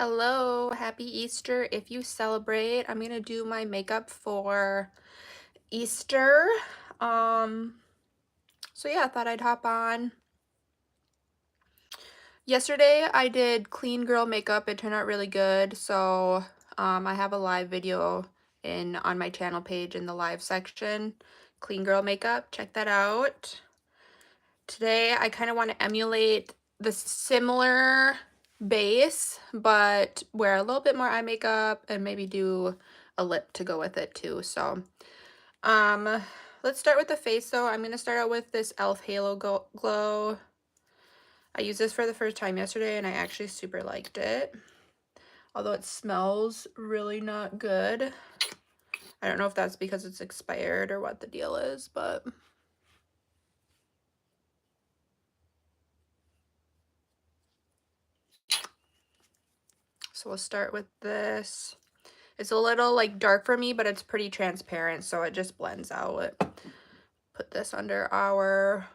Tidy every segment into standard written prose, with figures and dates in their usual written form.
Hello, happy Easter. If you celebrate, I'm gonna do my makeup for Easter. Um, so yeah, I thought I'd hop on. Yesterday I did clean girl makeup. It turned out really good. So I have a live video on my channel page in the live section. Clean girl makeup. Check that out. Today I kind of want to emulate the similar base, but wear a little bit more eye makeup and maybe do a lip to go with it too. So let's start with the face though. I'm going to start out with this e.l.f. Halo Glow. I used this for the first time yesterday and I actually super liked it. Although it smells really not good. I don't know if that's because it's expired or what the deal is, but so we'll start with this. It's a little like dark for me, but it's pretty transparent, so it just blends out. Put this under our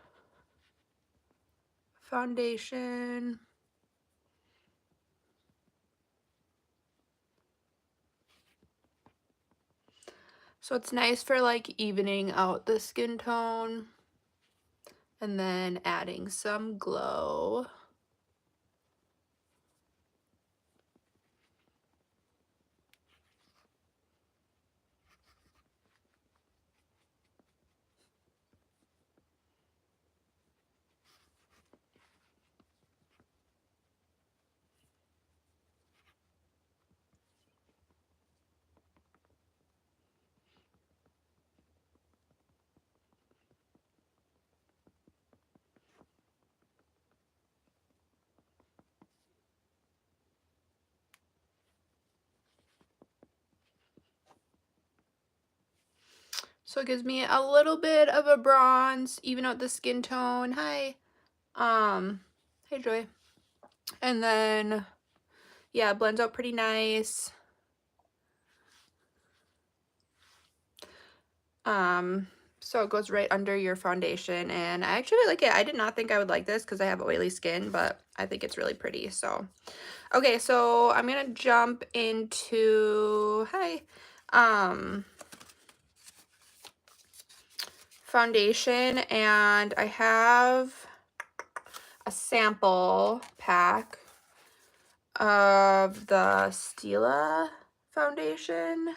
foundation. So it's nice for like evening out the skin tone and then adding some glow. So it gives me a little bit of a bronze, even out the skin tone. Hi. Hey Joy. And then, yeah, it blends out pretty nice. So it goes right under your foundation, and I actually like it. I did not think I would like this because I have oily skin, but I think it's really pretty. So, okay, so I'm gonna jump into, foundation, and I have a sample pack of the Stila foundation.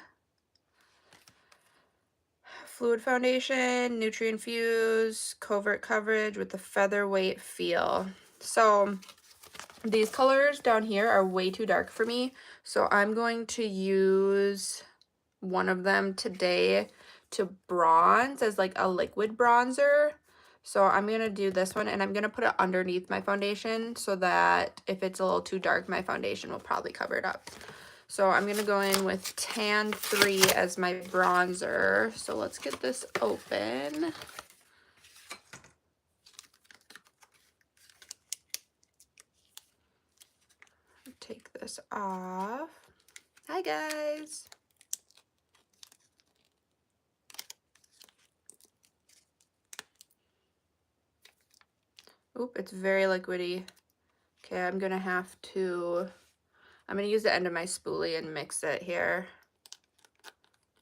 Fluid foundation, nutrient infused, covert coverage with the featherweight feel. So these colors down here are way too dark for me. So I'm going to use one of them today to bronze as like a liquid bronzer. So I'm going to do this one and I'm going to put it underneath my foundation so that if it's a little too dark, my foundation will probably cover it up. So I'm going to go in with Tan 3 as my bronzer. So let's get this open. Take this off. Hi guys. Oop, it's very liquidy. Okay, I'm going to use the end of my spoolie and mix it here.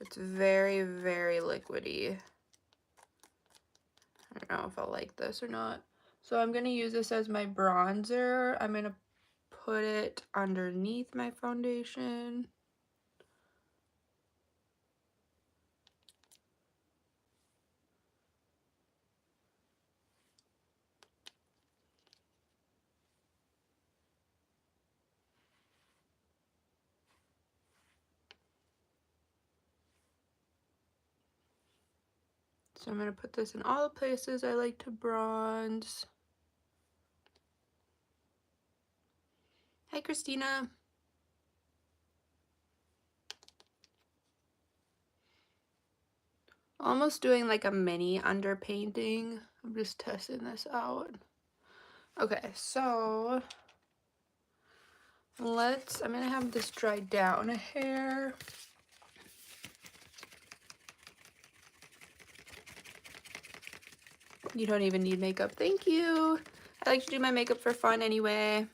It's very, very liquidy. I don't know if I'll like this or not. So I'm going to use this as my bronzer. I'm going to put it underneath my foundation. So I'm going to put this in all the places I like to bronze. Hi, Christina. Almost doing like a mini underpainting. I'm just testing this out. Okay, so I'm going to have this dry down a hair. You don't even need makeup. Thank you. I like to do my makeup for fun anyway.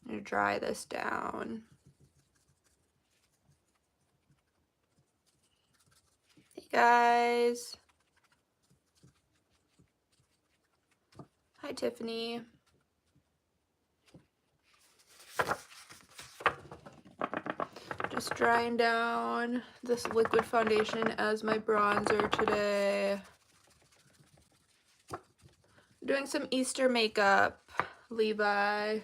I'm gonna dry this down. Hey guys. Hi Tiffany. Just drying down this liquid foundation as my bronzer today. Doing some Easter makeup, Levi.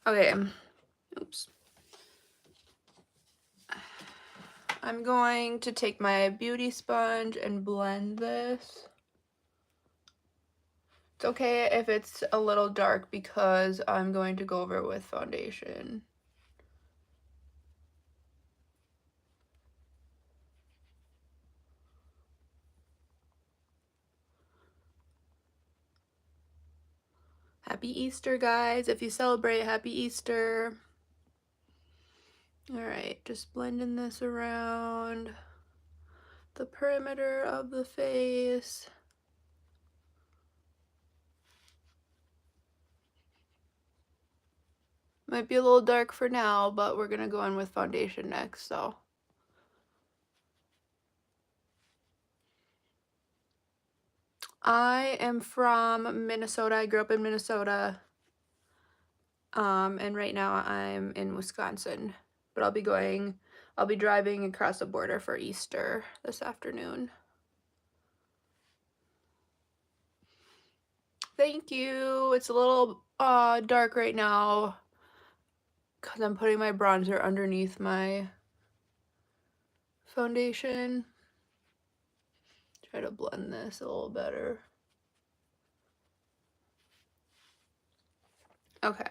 Okay, oops. I'm going to take my beauty sponge and blend this. It's okay if it's a little dark because I'm going to go over it with foundation. Happy Easter, guys. If you celebrate, happy Easter. All right, just blending this around the perimeter of the face. Might be a little dark for now, but we're gonna go in with foundation next, so. I am from Minnesota. I grew up in Minnesota. And right now I'm in Wisconsin, but I'll be driving across the border for Easter this afternoon. Thank you. It's a little dark right now because I'm putting my bronzer underneath my foundation. Try to blend this a little better. Okay.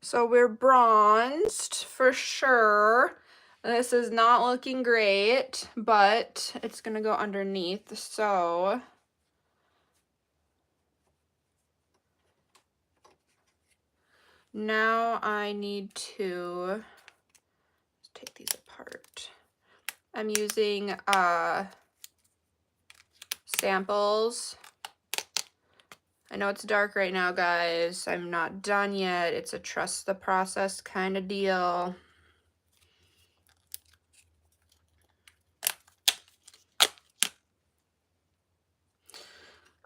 So we're bronzed for sure. This is not looking great, but it's gonna go underneath, so now I need to take these apart. I'm using samples. I know it's dark right now, guys. I'm not done yet. It's a trust the process kind of deal.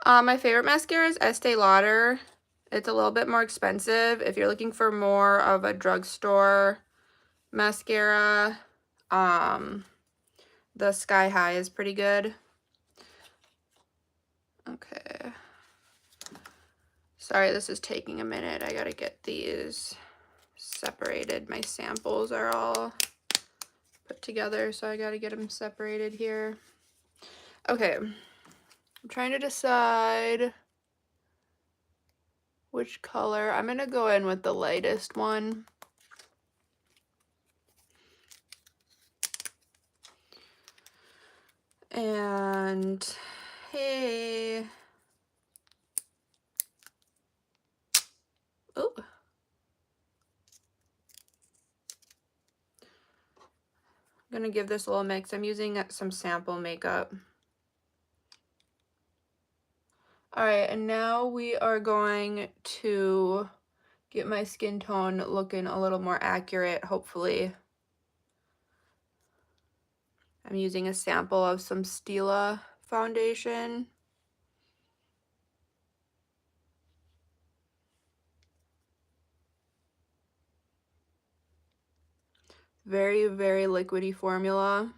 My favorite mascara is Estee Lauder. It's a little bit more expensive. If you're looking for more of a drugstore mascara, the Sky High is pretty good. Okay. Sorry, this is taking a minute. I gotta get these separated. My samples are all put together, so I gotta get them separated here. Okay. I'm trying to decide which color. I'm gonna go in with the lightest one. And hey. Oh. I'm gonna give this a little mix. I'm using some sample makeup. All right, and now we are going to get my skin tone looking a little more accurate, hopefully. I'm using a sample of some Stila foundation. Very, very liquidy formula.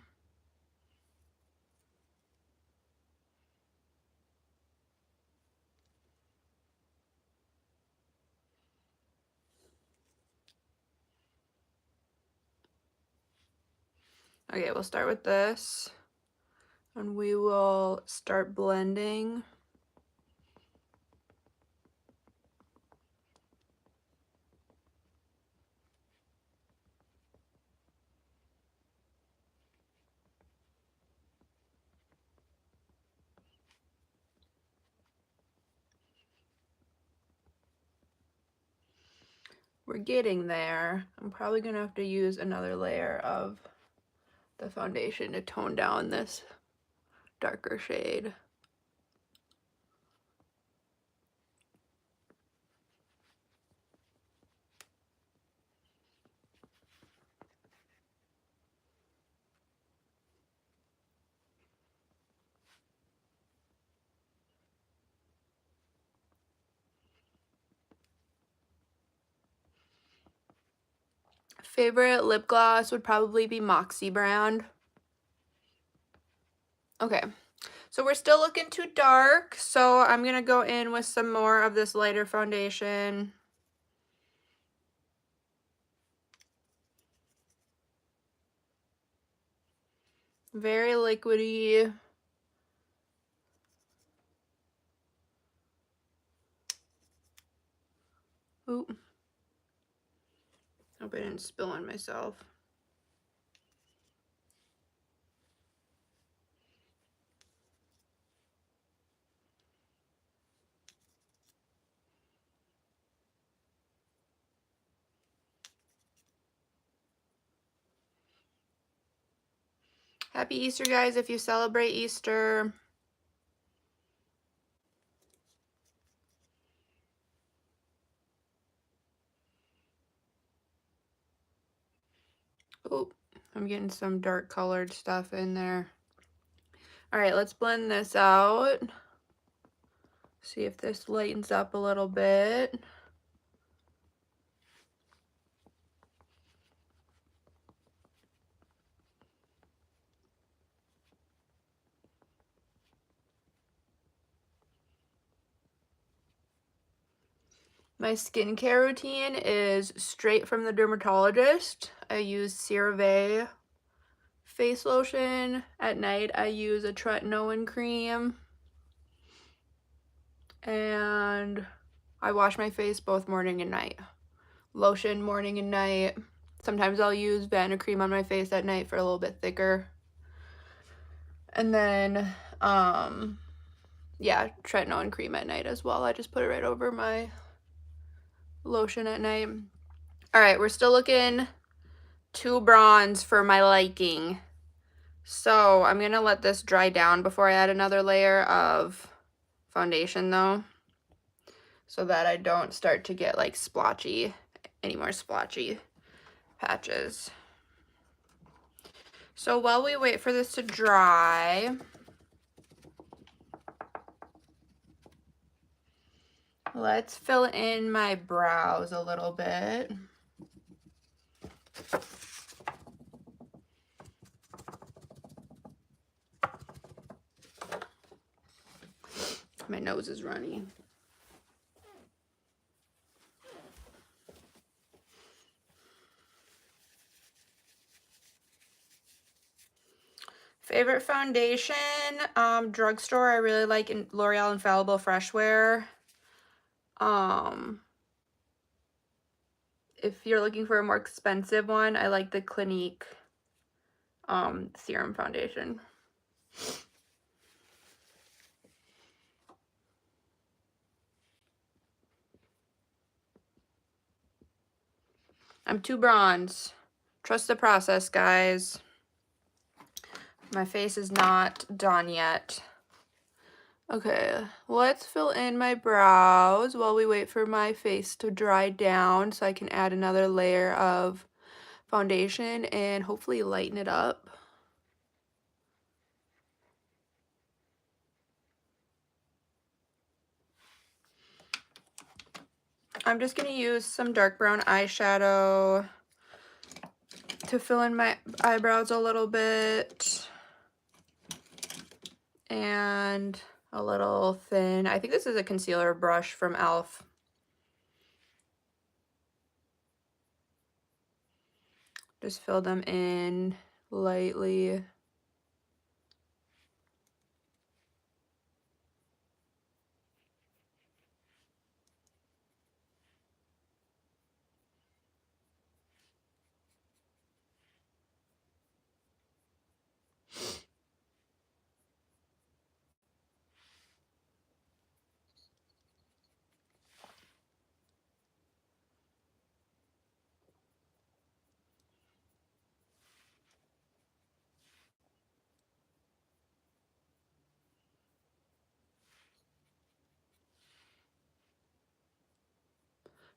Okay, we'll start with this, and we will start blending. We're getting there. I'm probably gonna have to use another layer of the foundation to tone down this darker shade. favorite lip gloss would probably be Moxie brand. Okay, so we're still looking too dark, so I'm gonna go in with some more of this lighter foundation. Very liquidy. Ooh. Hope I didn't spill on myself. Happy Easter, guys, if you celebrate Easter. Oh, I'm getting some dark colored stuff in there. All right, let's blend this out. See if this lightens up a little bit. My skincare routine is straight from the dermatologist. I use CeraVe face lotion. At night, I use a tretinoin cream. And I wash my face both morning and night. Lotion morning and night. Sometimes I'll use Vanicream on my face at night for a little bit thicker. And then, yeah, tretinoin cream at night as well. I just put it right over my lotion at night. All right, we're still looking too bronze for my liking. So I'm gonna let this dry down before I add another layer of foundation though, so that I don't start to get like splotchy, any more splotchy patches. So while we wait for this to dry, let's fill in my brows a little bit. My nose is runny. Favorite foundation, drugstore, I really like L'Oreal Infallible Fresh Wear. If you're looking for a more expensive one, I like the Clinique serum foundation. I'm too bronze. Trust the process, guys. My face is not done yet. Okay, let's fill in my brows while we wait for my face to dry down so I can add another layer of foundation and hopefully lighten it up. I'm just going to use some dark brown eyeshadow to fill in my eyebrows a little bit. And a little thin. I think this is a concealer brush from e.l.f. Just fill them in lightly.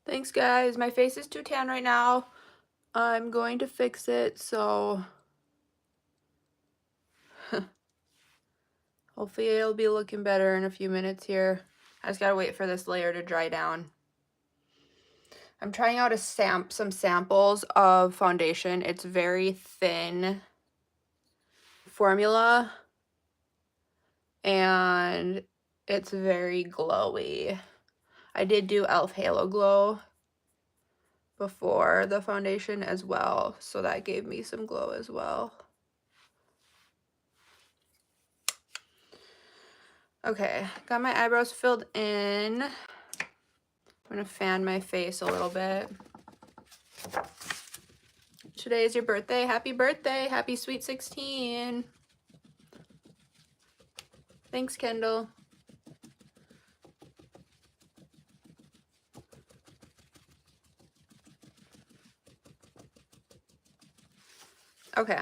Thanks, guys. My face is too tan right now. I'm going to fix it, so hopefully it'll be looking better in a few minutes here. I just gotta wait for this layer to dry down. I'm trying out some samples of foundation. It's very thin formula and it's very glowy. I did do e.l.f. Halo Glow before the foundation as well, so that gave me some glow as well. Okay, got my eyebrows filled in. I'm gonna fan my face a little bit. Today is your birthday. Happy birthday. Happy sweet 16. Thanks, Kendall. Okay.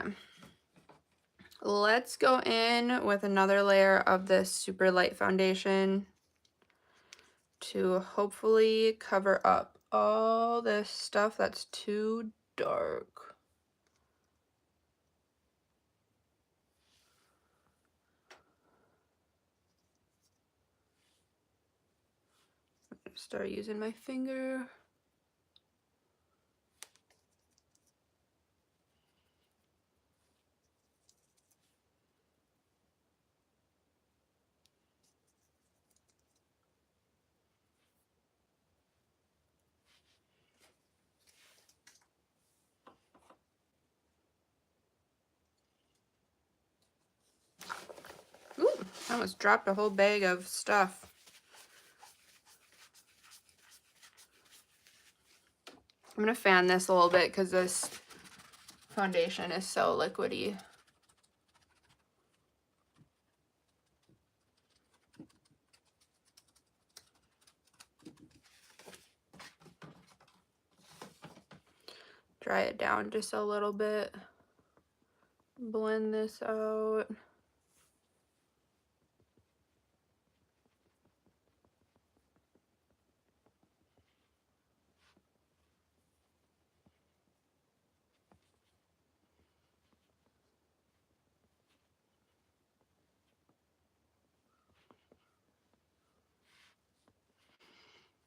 Let's go in with another layer of this super light foundation to hopefully cover up all this stuff that's too dark. Start using my finger. Ooh, I almost dropped a whole bag of stuff. I'm gonna fan this a little bit because this foundation is so liquidy. Dry it down just a little bit. Blend this out.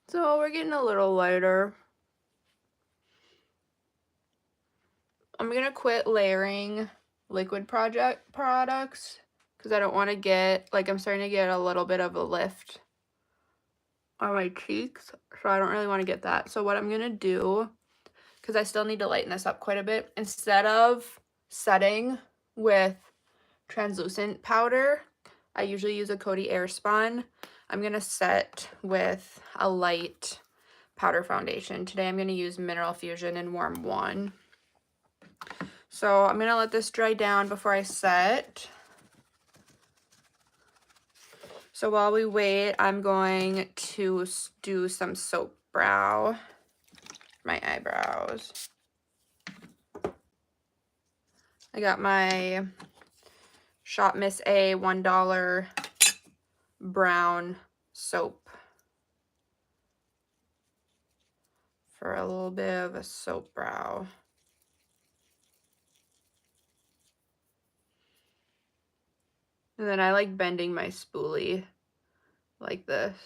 So we're getting a little lighter. I'm gonna quit layering liquid products because I don't want to get, like, I'm starting to get a little bit of a lift on my cheeks, so I don't really want to get that. So what I'm gonna do, because I still need to lighten this up quite a bit, instead of setting with translucent powder, I usually use a Coty Airspun. I'm gonna set with a light powder foundation. Today I'm gonna use Mineral Fusion in Warm 1. So I'm gonna let this dry down before I set. So while we wait, I'm going to do some soap brow for my eyebrows. I got my Shop Miss A $1 brown soap for a little bit of a soap brow. And then I like bending my spoolie like this.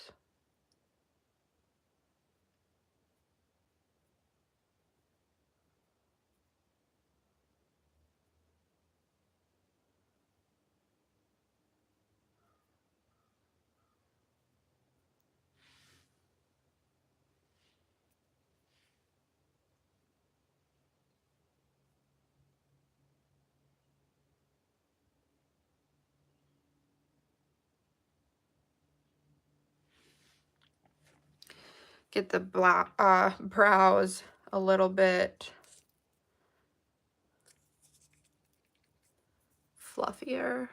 Get the brows a little bit fluffier.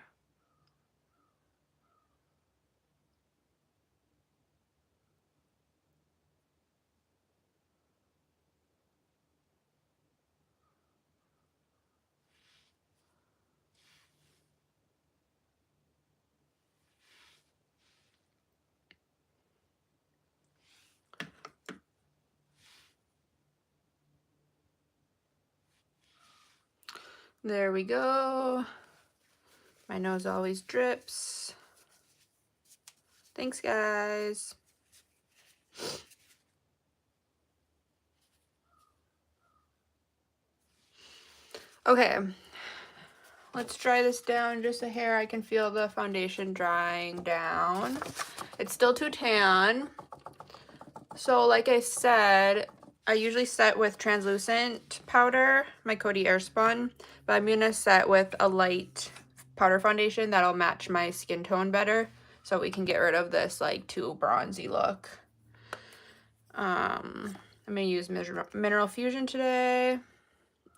There we go. My nose always drips. Thanks, guys. Okay, let's dry this down just a hair. I can feel the foundation drying down. It's still too tan. So like I said, I usually set with translucent powder, my Coty Airspun, but I'm gonna set with a light powder foundation that'll match my skin tone better, so we can get rid of this like too bronzy look. I'm gonna use Mineral Fusion today.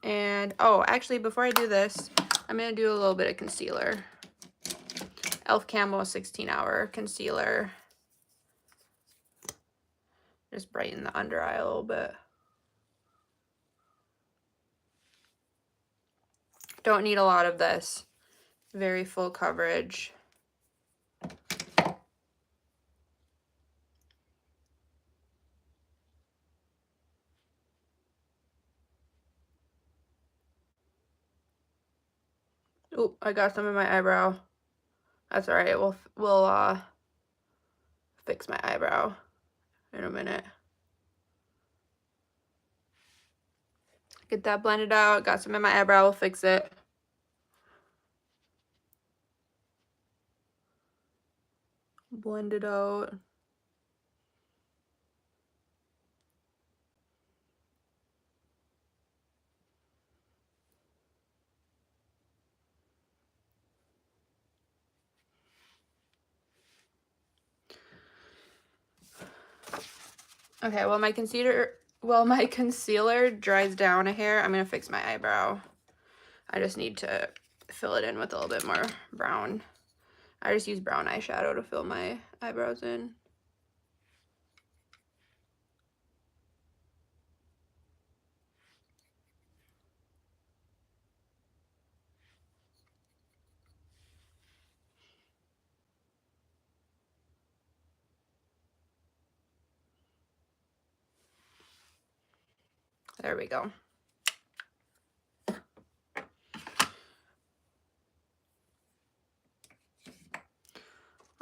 And oh, actually before I do this, I'm gonna do a little bit of concealer. Elf Camo 16-hour concealer. Just brighten the under eye a little bit. Don't need a lot of this. Very full coverage. Oop, I got some in my eyebrow. That's all right. We'll fix my eyebrow in a minute. Get that blended out. Got some in my eyebrow. We'll fix it. Blend it out. Okay, while my concealer dries down a hair, I'm gonna fix my eyebrow. I just need to fill it in with a little bit more brown. I just use brown eyeshadow to fill my eyebrows in. There we go.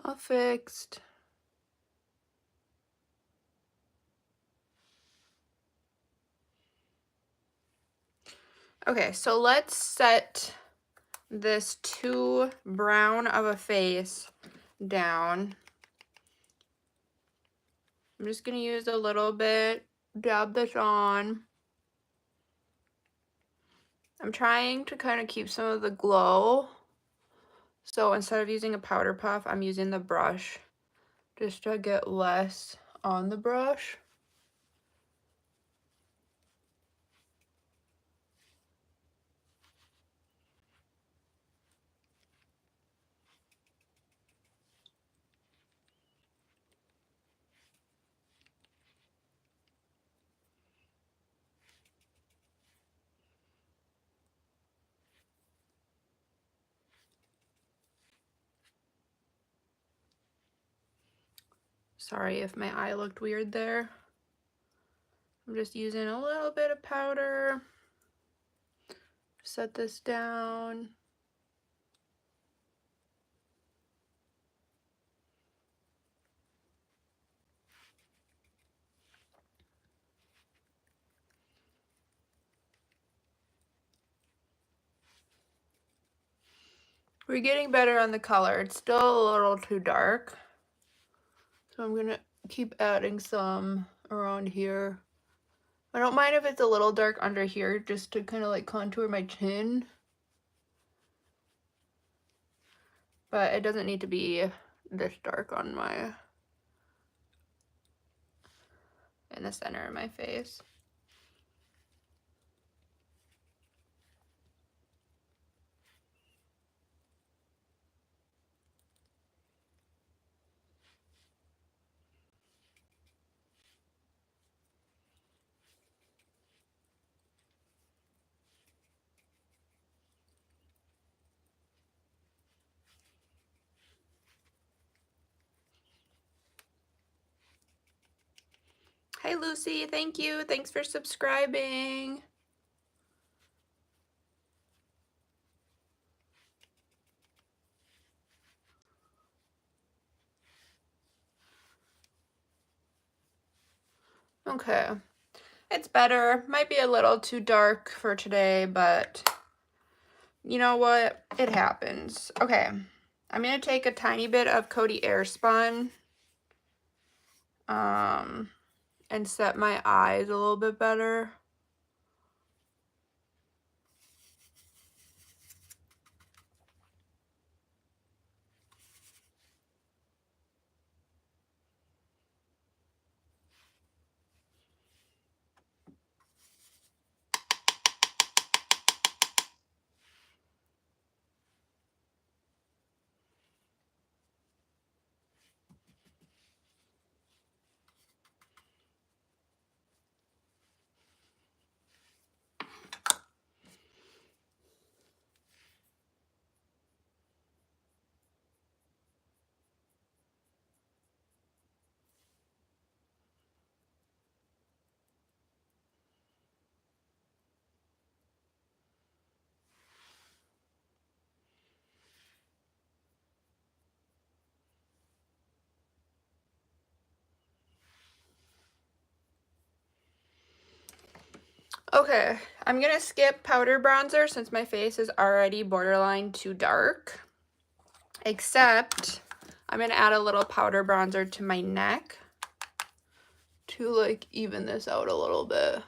All fixed. Okay, so let's set this too brown of a face down. I'm just gonna use a little bit, dab this on. I'm trying to kind of keep some of the glow. So instead of using a powder puff, I'm using the brush just to get less on the brush. Sorry if my eye looked weird there. I'm just using a little bit of powder. Set this down. We're getting better on the color. It's still a little too dark. So I'm gonna keep adding some around here. I don't mind if it's a little dark under here, just to kind of like contour my chin. But it doesn't need to be this dark on in the center of my face. Hi Lucy, thank you. Thanks for subscribing. Okay, it's better. Might be a little too dark for today, but You know what? It happens. Okay. I'm going to take a tiny bit of Coty Airspun and set my eyes a little bit better. Okay, I'm going to skip powder bronzer since my face is already borderline too dark. Except I'm going to add a little powder bronzer to my neck to like even this out a little bit. I'm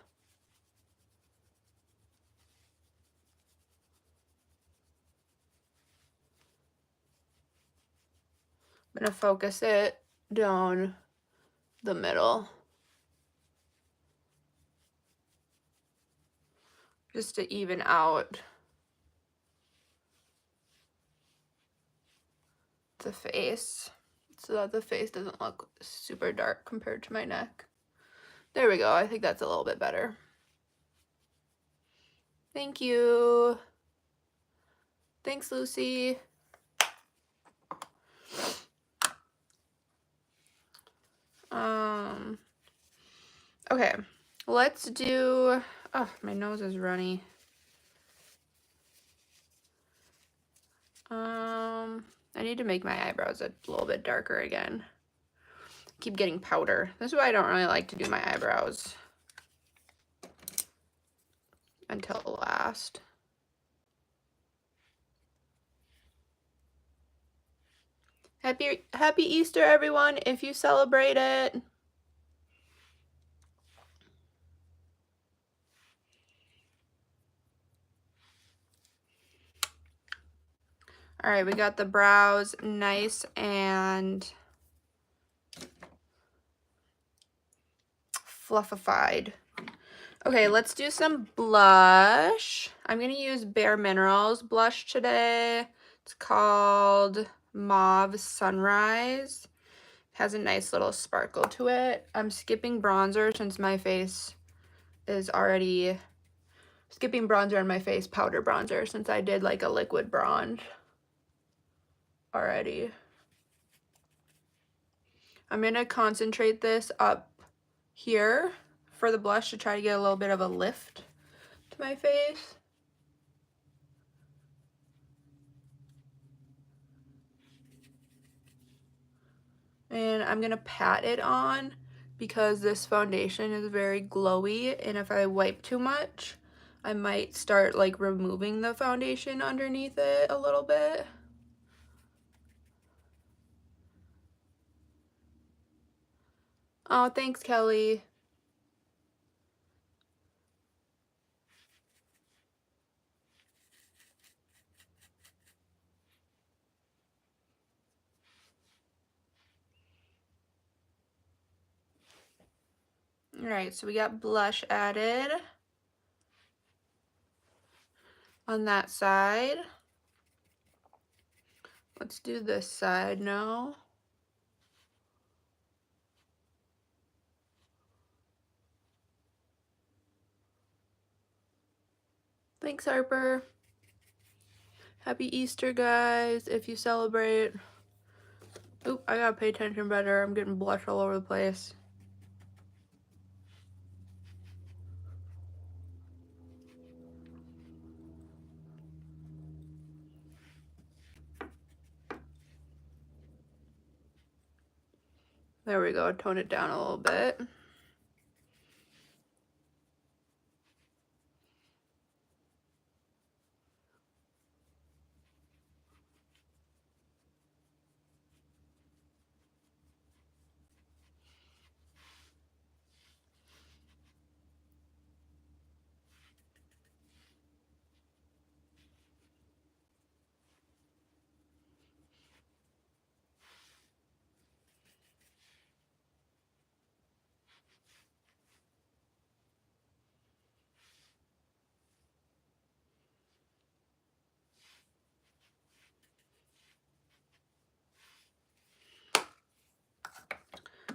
going to focus it down the middle. Just to even out the face so that the face doesn't look super dark compared to my neck. There we go. I think that's a little bit better. Thank you. Thanks, Lucy. Okay, let's do, oh, my nose is runny. I need to make my eyebrows a little bit darker again. Keep getting powder. This is why I don't really like to do my eyebrows until last. Happy Easter, everyone, if you celebrate it. All right, we got the brows nice and fluffified. Okay, let's do some blush. I'm going to use Bare Minerals blush today. It's called Mauve Sunrise. Has a nice little sparkle to it. I'm skipping bronzer since my face is already skipping bronzer on my face, powder bronzer, since I did like a liquid bronze already. I'm going to concentrate this up here for the blush to try to get a little bit of a lift to my face. And I'm going to pat it on because this foundation is very glowy, and if I wipe too much, I might start like removing the foundation underneath it a little bit. Oh, thanks, Kelly. All right, so we got blush added on that side. Let's do this side now. Thanks, Harper. Happy Easter, guys, if you celebrate. Oop, I gotta pay attention better. I'm getting blush all over the place. There we go, tone it down a little bit.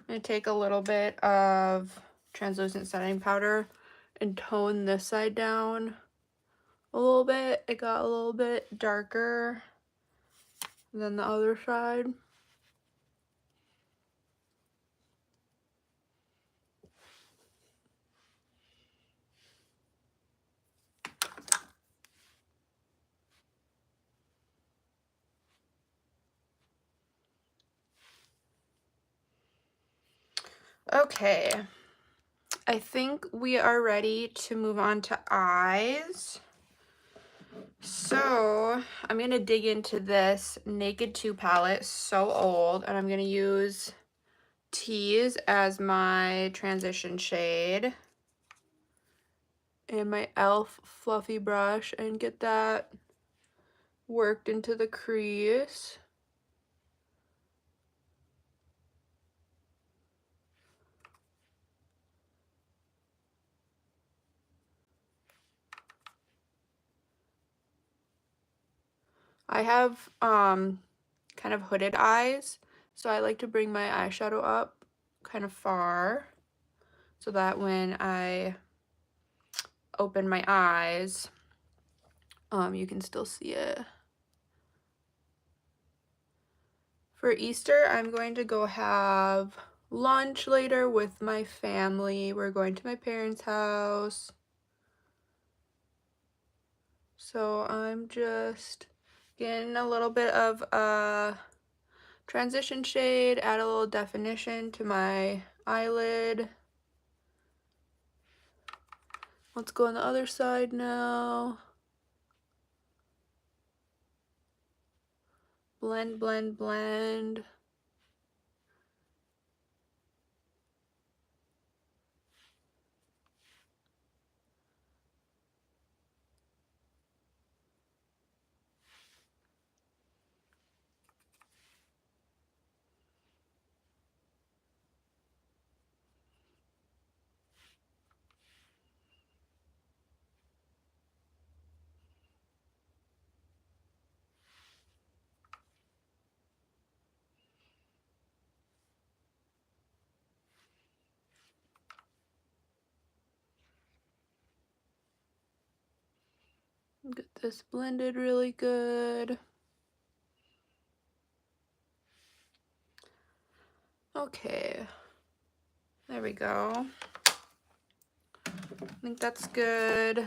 I'm going to take a little bit of translucent setting powder and tone this side down a little bit. It got a little bit darker than the other side. Okay, I think we are ready to move on to eyes. So I'm gonna dig into this Naked 2 palette, so old, and I'm gonna use Tease as my transition shade and my e.l.f. fluffy brush and get that worked into the crease. I have kind of hooded eyes, so I like to bring my eyeshadow up kind of far so that when I open my eyes, you can still see it. For Easter, I'm going to go have lunch later with my family. We're going to my parents' house. So I'm just getting a little bit of a transition shade, add a little definition to my eyelid. Let's go on the other side now. Blend, blend, blend. Get this blended really good. Okay, there we go. I think that's good.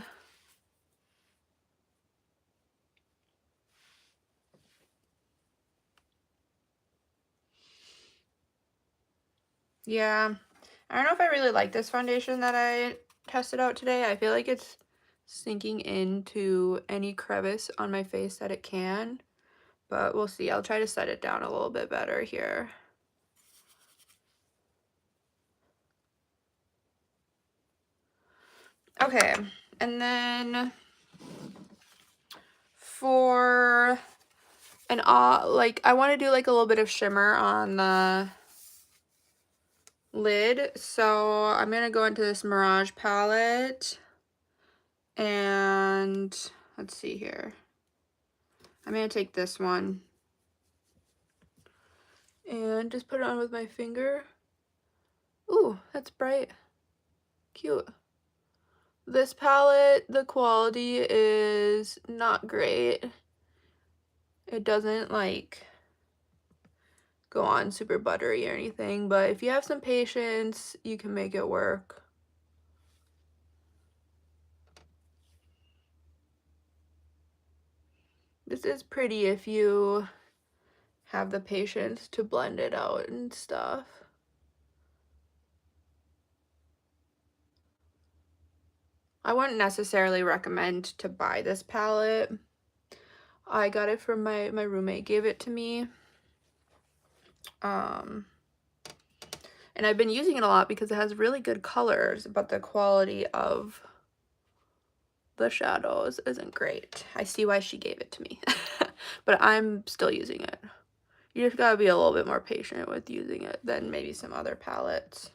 Yeah, I don't know if I really like this foundation that I tested out today. I feel like it's sinking into any crevice on my face that it can, but we'll see. I'll try to set it down a little bit better here. Okay, and then for an like I want to do like a little bit of shimmer on the lid, so I'm gonna go into this Mirage palette and let's see here. I'm gonna take this one and just put it on with my finger. Ooh, that's bright. Cute. This palette, the quality is not great. It doesn't like go on super buttery or anything, but if you have some patience, you can make it work. This is pretty if you have the patience to blend it out and stuff. I wouldn't necessarily recommend to buy this palette. I got it from my roommate gave it to me. And I've been using it a lot because it has really good colors, but the quality of the shadows isn't great. I see why she gave it to me, but I'm still using it. You just gotta be a little bit more patient with using it than maybe some other palettes.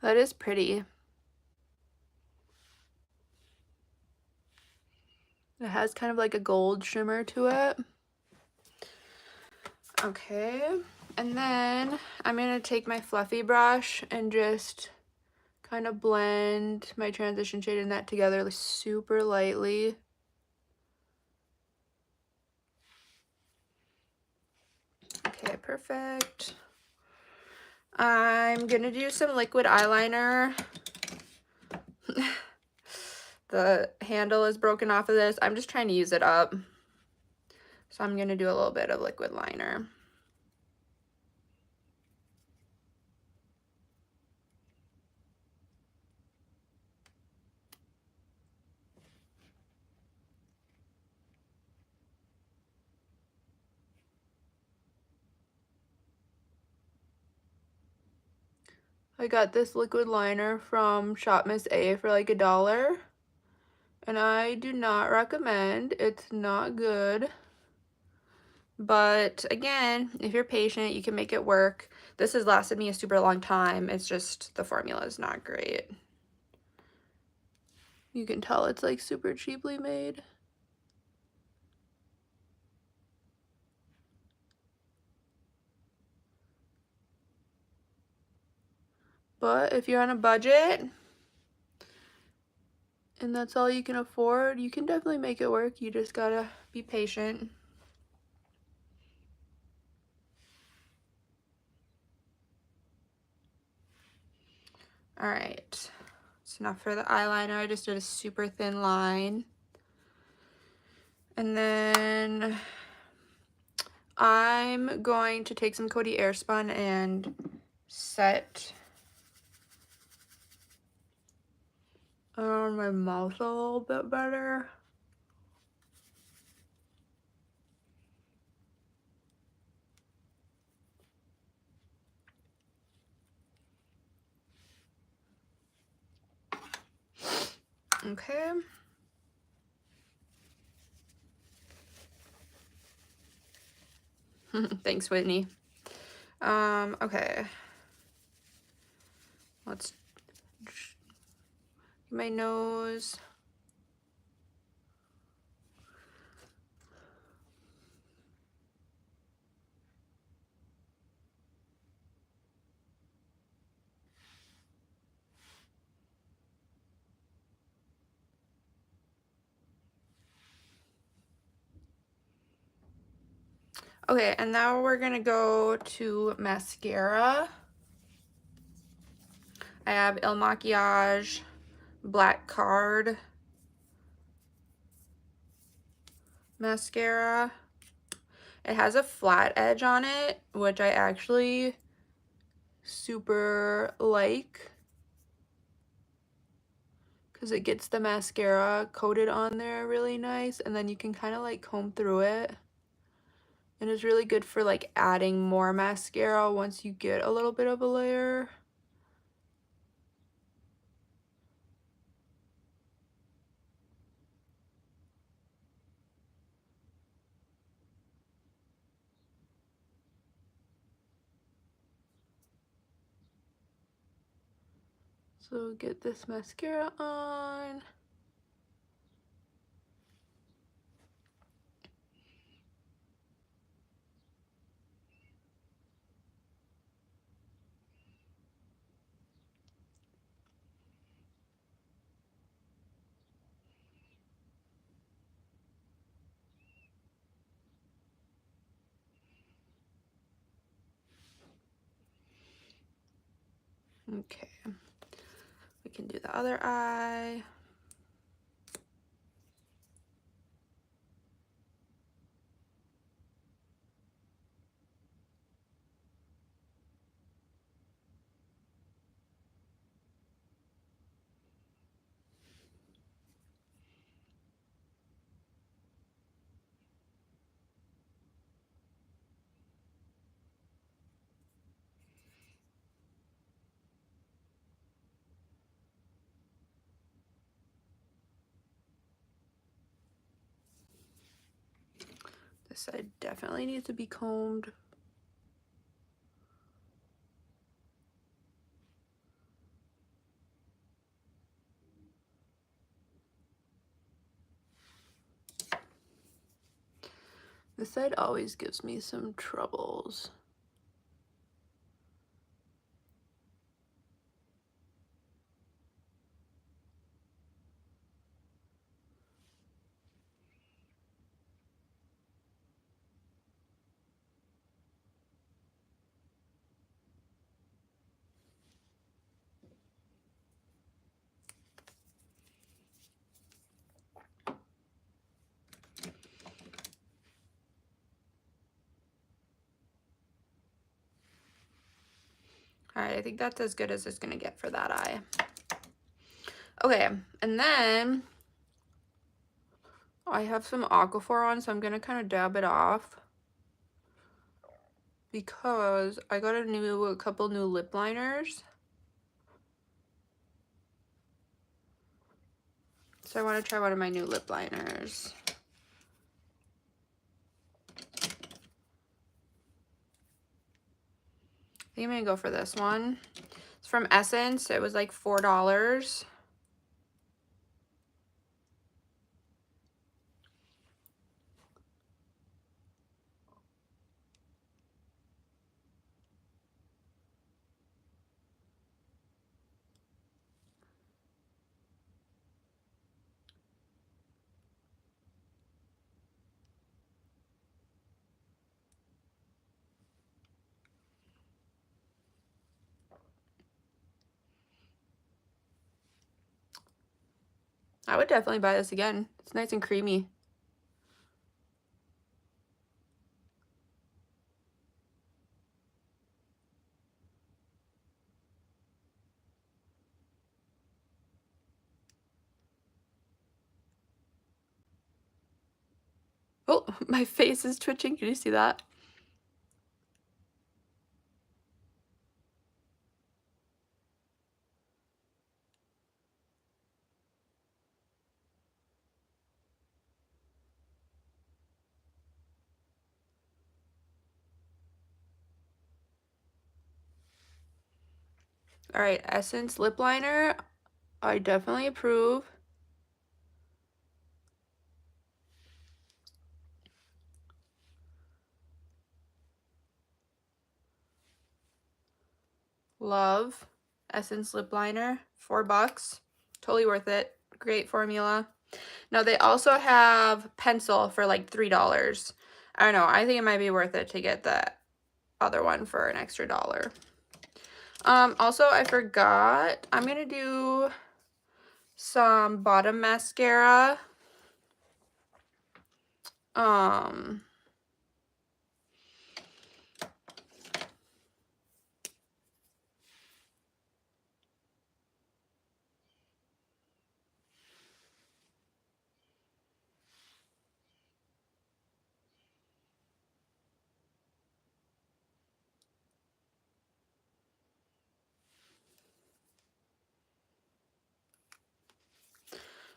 That is pretty. It has kind of like a gold shimmer to it. Okay, and then I'm gonna take my fluffy brush and just kind of blend my transition shade and that together like super lightly. Okay, perfect. I'm gonna do some liquid eyeliner. The handle is broken off of this. I'm just trying to use it up. So I'm gonna do a little bit of liquid liner. I got this liquid liner from Shop Miss A for like $1. And I do not recommend. It's not good. But again, if you're patient, you can make it work. This has lasted me a super long time. It's just the formula is not great. You can tell it's like super cheaply made. But if you're on a budget and that's all you can afford, you can definitely make it work. You just gotta be patient. All right, that's enough for the eyeliner. I just did a super thin line. And then I'm going to take some Coty Airspun and set around my mouth a little bit better. Okay. Thanks, Whitney. Okay. Let's my nose. Okay, and now we're gonna go to mascara. I have Il Makiage Black Card mascara. It has a flat edge on it, which I actually super like because it gets the mascara coated on there really nice, and then you can kind of like comb through it. And it's really good for like adding more mascara once you get a little bit of a layer. So get this mascara on. Okay, we can do the other eye. This side definitely needs to be combed. This side always gives me some troubles. All right, I think that's as good as it's gonna get for that eye. Okay, and then I have some Aquaphor on, so I'm gonna kind of dab it off because I got a couple new lip liners. So I want to try one of my new lip liners. I think I'm gonna go for this one. It's from Essence. It was like $4. I would definitely buy this again. It's nice and creamy. Oh, my face is twitching. Can you see that? All right, Essence lip liner. I definitely approve. Love Essence lip liner, $4. Totally worth it. Great formula. Now they also have pencil for like $3. I don't know. I think it might be worth it to get the other one for an extra $1. Also I forgot. I'm gonna do some bottom mascara. Um,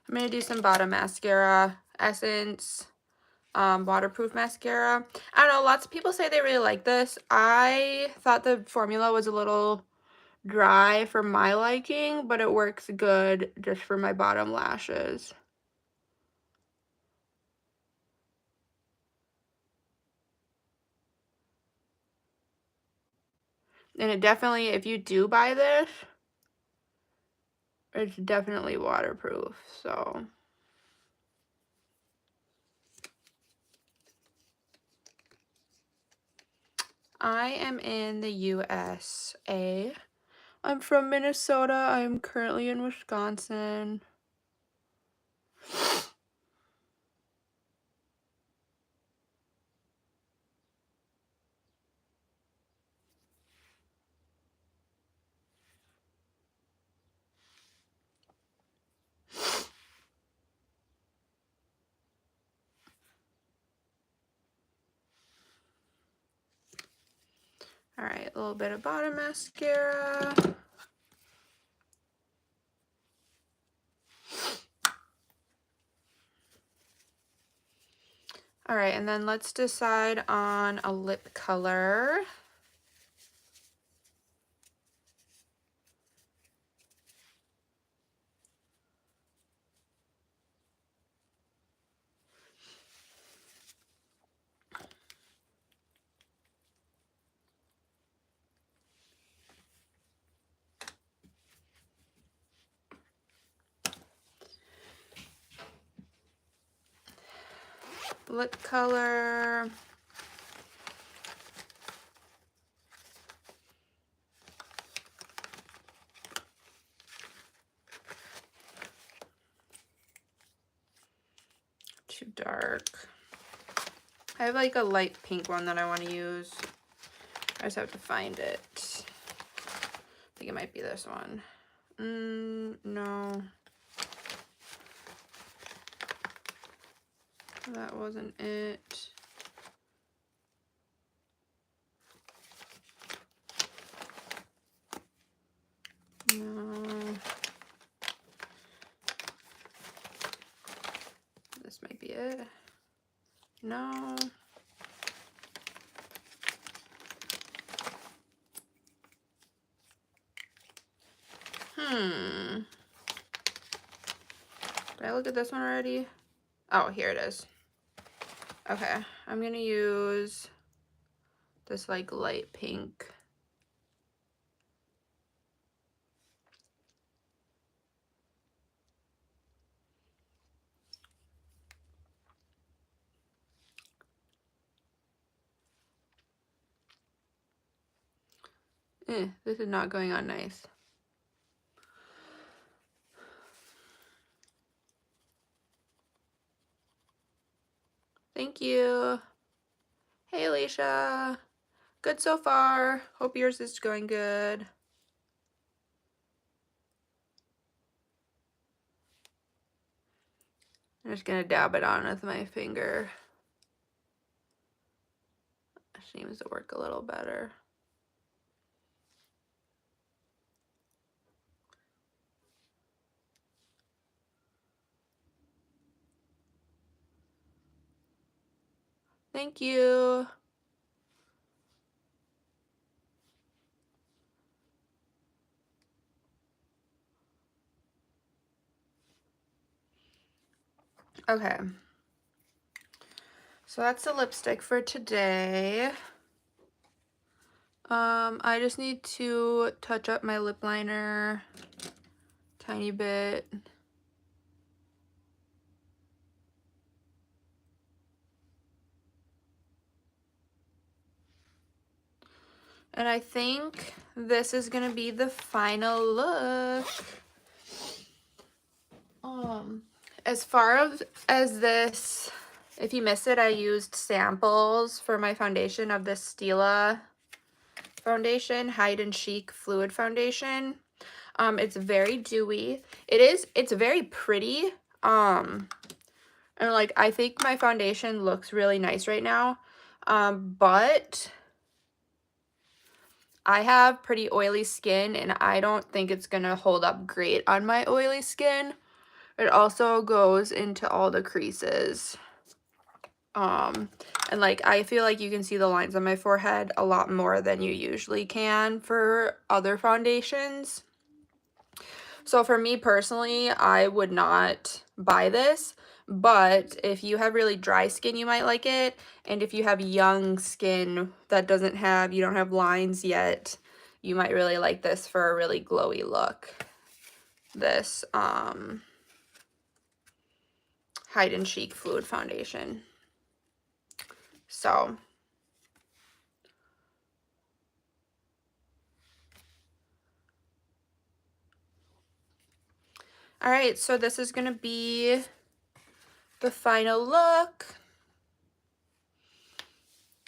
I'm gonna do some bottom mascara, Essence, waterproof mascara. I don't know, lots of people say they really like this. I thought the formula was a little dry for my liking, but it works good just for my bottom lashes. And it definitely, if you do buy this, it's definitely waterproof, so. I am in the USA. I'm from Minnesota. I'm currently in Wisconsin. All right, a little bit of bottom mascara. All right, and then let's decide on a lip color. lip color. Too dark. I have like a light pink one that I want to use. I just have to find it. I think it might be this one. No. That wasn't it. No. This might be it. No. Did I look at this one already? Oh, here it is. Okay, I'm gonna use this like light pink. This is not going on nice. Thank you. Hey, Alicia. Good so far. Hope yours is going good. I'm just gonna dab it on with my finger. It seems to work a little better. Thank you. Okay. So that's the lipstick for today. I just need to touch up my lip liner tiny bit. And I think this is gonna be the final look. As far as this, if you missed it, I used samples for my foundation of this Stila foundation, Hide and Chic Fluid Foundation. It's very dewy. It's very pretty. And like, I think my foundation looks really nice right now. But I have pretty oily skin and I don't think it's gonna hold up great on my oily skin. It also goes into all the creases. And like, I feel like you can see the lines on my forehead a lot more than you usually can for other foundations. So for me personally, I would not buy this, but if you have really dry skin, you might like it. And if you have young skin that you don't have lines yet, you might really like this for a really glowy look. This, Hide and Chic Fluid Foundation. So, all right, so this is gonna be the final look.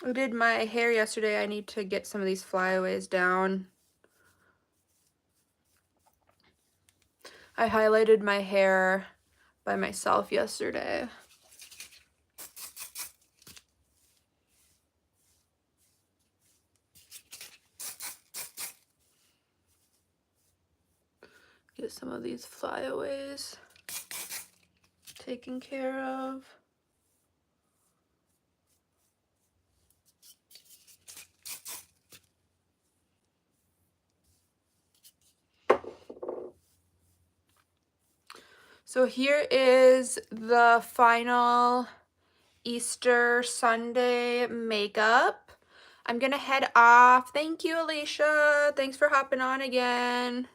I did my hair yesterday. I need to get some of these flyaways down. I highlighted my hair by myself yesterday. Get some of these flyaways taken care of. So here is the final Easter Sunday makeup. I'm gonna head off. Thank you, Alicia. Thanks for hopping on again.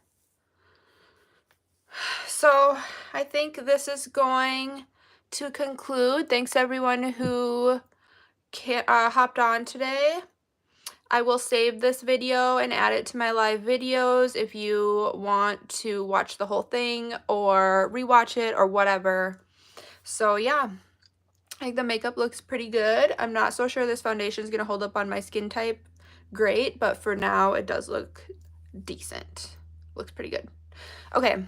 So I think this is going to conclude, thanks everyone who hopped on today. I will save this video and add it to my live videos if you want to watch the whole thing or rewatch it or whatever. So yeah, I think the makeup looks pretty good. I'm not so sure this foundation is going to hold up on my skin type great, but for now it does look decent. Looks pretty good. Okay.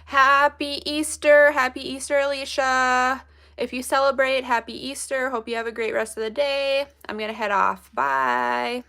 Happy Easter, Alicia. If you celebrate, happy Easter. Hope you have a great rest of the day. I'm gonna head off. Bye.